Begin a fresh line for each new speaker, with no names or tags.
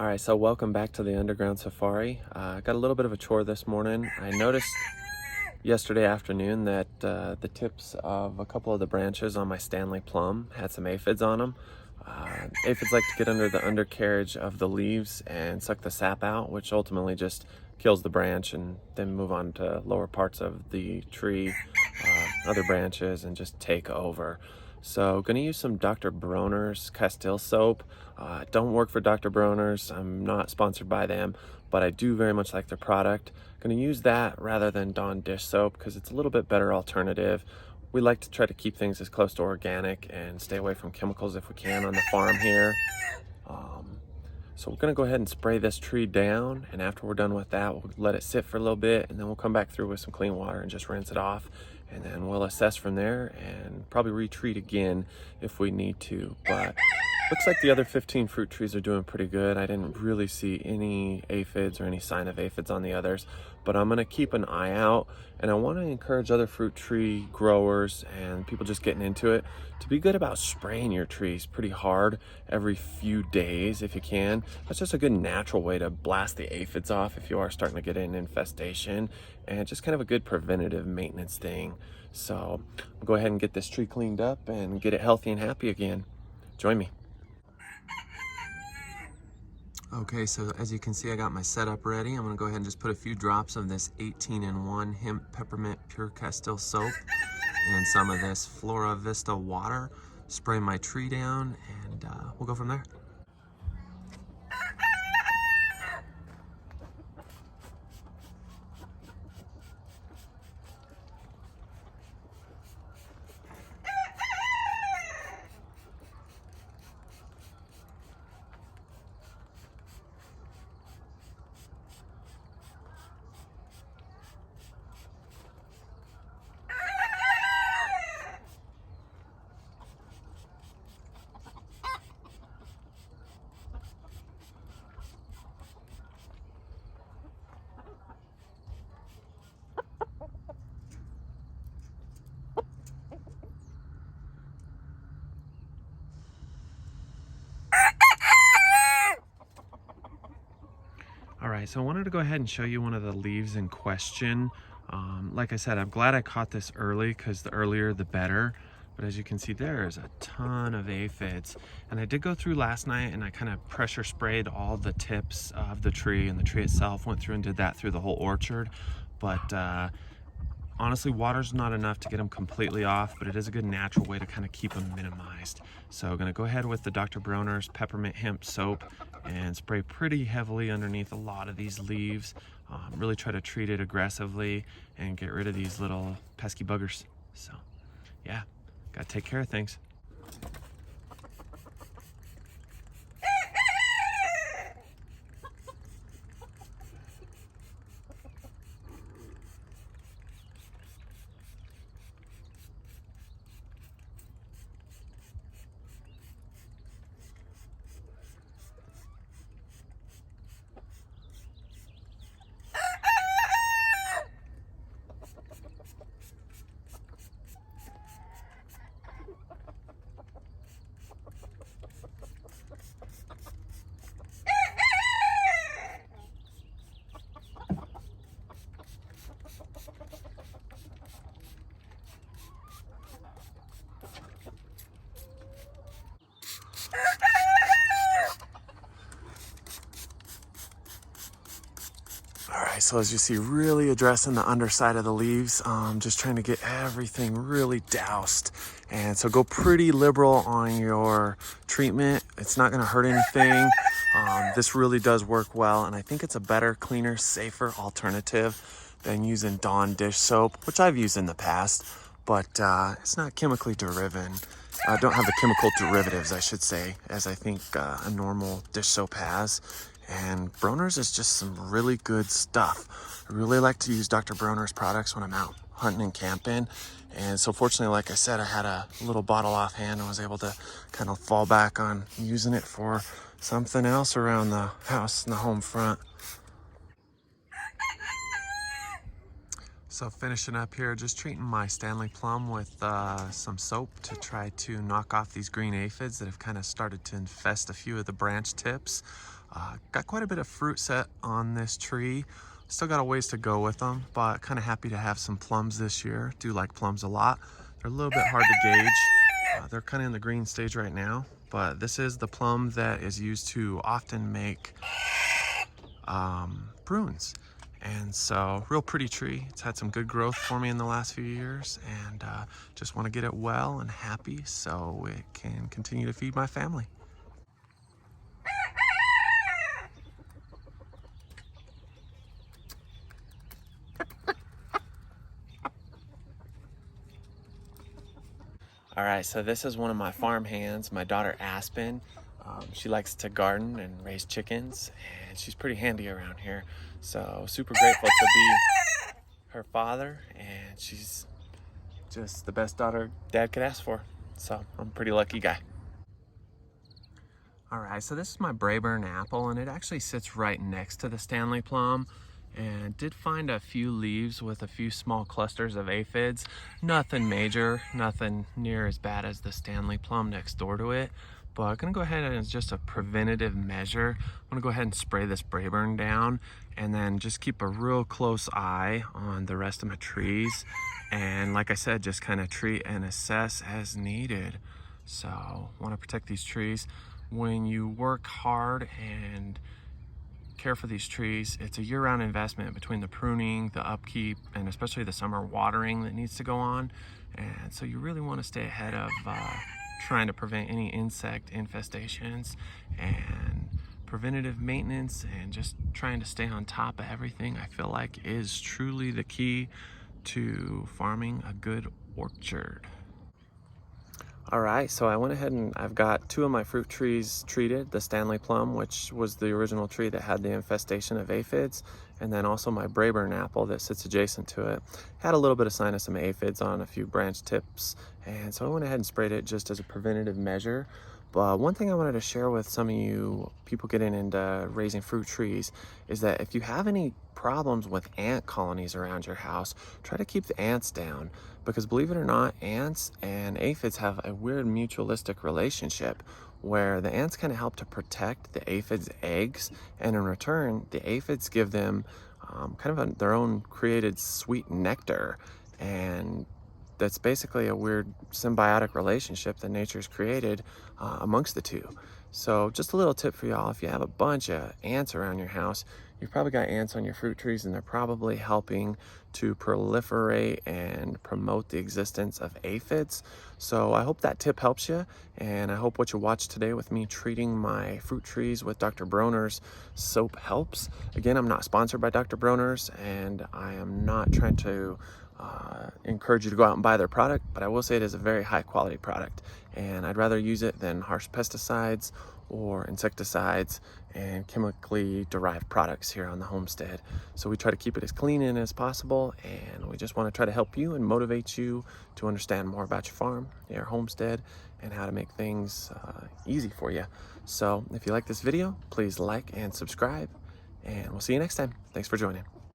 All right, so welcome back to the underground safari. I got a little bit of a chore this morning. I noticed yesterday afternoon that the tips of a couple of the branches on my Stanley plum had some aphids on them. Aphids like to get under the undercarriage of the leaves and suck the sap out, which ultimately just kills the branch and then move on to lower parts of the tree, other branches, and just take over. So gonna use some Dr. Bronner's Castile soap. Don't work for Dr. Bronner's. I'm not sponsored by them, but I do very much like their product. Gonna use that rather than Dawn dish soap because it's a little bit better alternative. We like to try to keep things as close to organic and stay away from chemicals if we can on the farm here. So we're gonna go ahead and spray this tree down, and after we're done with that, we'll let it sit for a little bit, and then we'll come back through with some clean water and just rinse it off, and then we'll assess from there and probably retreat again if we need to. But looks like the other 15 fruit trees are doing pretty good. I didn't really see any aphids or any sign of aphids on the others, but I'm gonna keep an eye out, and I wanna encourage other fruit tree growers and people just getting into it to be good about spraying your trees pretty hard every few days if you can. That's just a good natural way to blast the aphids off if you are starting to get an infestation, and just kind of a good preventative maintenance thing. So I'll go ahead and get this tree cleaned up and get it healthy and happy again. Join me. Okay, so as you can see, I got my setup ready. I'm gonna go ahead and just put a few drops of this 18-in-1 hemp peppermint pure Castile soap and some of this Flora Vista water. Spray my tree down, and we'll go from there. All right, so I wanted to go ahead and show you one of the leaves in question. Like I said, I'm glad I caught this early because the earlier the better. But as you can see, there's a ton of aphids. And I did go through last night and I kind of pressure sprayed all the tips of the tree and the tree itself. Went through and did that through the whole orchard. But honestly, water's not enough to get them completely off, but it is a good natural way to kind of keep them minimized. So I'm gonna go ahead with the Dr. Bronner's peppermint hemp soap and spray pretty heavily underneath a lot of these leaves. Really try to treat it aggressively and get rid of these little pesky buggers. So yeah, gotta take care of things. All right, so as you see, really addressing the underside of the leaves, just trying to get everything really doused. And so go pretty liberal on your treatment. It's not gonna hurt anything. This really does work well, and I think it's a better, cleaner, safer alternative than using Dawn dish soap, which I've used in the past, but it's not chemically driven. Don't have the chemical derivatives, I should say, as I think a normal dish soap has. And Bronner's is just some really good stuff. I really like to use Dr. Bronner's products when I'm out hunting and camping. And so fortunately, like I said, I had a little bottle offhand and was able to kind of fall back on using it for something else around the house and the home front. So finishing up here, just treating my Stanley plum with some soap to try to knock off these green aphids that have kind of started to infest a few of the branch tips. Got quite a bit of fruit set on this tree. Still got a ways to go with them, but kind of happy to have some plums this year. Do like plums a lot. They're a little bit hard to gauge. They're kind of in the green stage right now, but this is the plum that is used to often make prunes. And so, real pretty tree. It's had some good growth for me in the last few years, and just want to get it well and happy so it can continue to feed my family. All right, so this is one of my farm hands, my daughter Aspen. She likes to garden and raise chickens, and she's pretty handy around here. So super grateful to be her father, and she's just the best daughter Dad could ask for. So I'm a pretty lucky guy. All right, so this is my Braeburn apple, and it actually sits right next to the Stanley plum. And did find a few leaves with a few small clusters of aphids. Nothing major, nothing near as bad as the Stanley plum next door to it. But I'm gonna go ahead and, as just a preventative measure, I'm gonna go ahead and spray this Braeburn down, and then just keep a real close eye on the rest of my trees. And like I said, just kind of treat and assess as needed. So want to protect these trees. When you work hard and care for these trees, it's a year-round investment between the pruning, the upkeep, and especially the summer watering that needs to go on. And so you really want to stay ahead of trying to prevent any insect infestations, and preventative maintenance, and just trying to stay on top of everything, I feel like is truly the key to farming a good orchard. All right, so I went ahead and I've got two of my fruit trees treated, the Stanley plum, which was the original tree that had the infestation of aphids, and then also my Braeburn apple that sits adjacent to it. Had a little bit of sign of some aphids on a few branch tips, and so I went ahead and sprayed it just as a preventative measure. But one thing I wanted to share with some of you people getting into raising fruit trees is that if you have any problems with ant colonies around your house, try to keep the ants down, because believe it or not, ants and aphids have a weird mutualistic relationship where the ants kind of help to protect the aphids' eggs, and in return, the aphids give them their own created sweet nectar, and that's basically a weird symbiotic relationship that nature's created amongst the two. So just a little tip for y'all: if you have a bunch of ants around your house, you've probably got ants on your fruit trees, and they're probably helping to proliferate and promote the existence of aphids. So I hope that tip helps you, and I hope what you watched today with me treating my fruit trees with Dr. Broner's soap helps. Again, I'm not sponsored by Dr. Broner's, and I am not trying to encourage you to go out and buy their product, but I will say it is a very high quality product, and I'd rather use it than harsh pesticides or insecticides and chemically derived products here on the homestead. So we try to keep it as clean and as possible, and we just want to try to help you and motivate you to understand more about your farm, your homestead, and how to make things easy for you. So if you like this video, please like and subscribe, and we'll see you next time. Thanks for joining.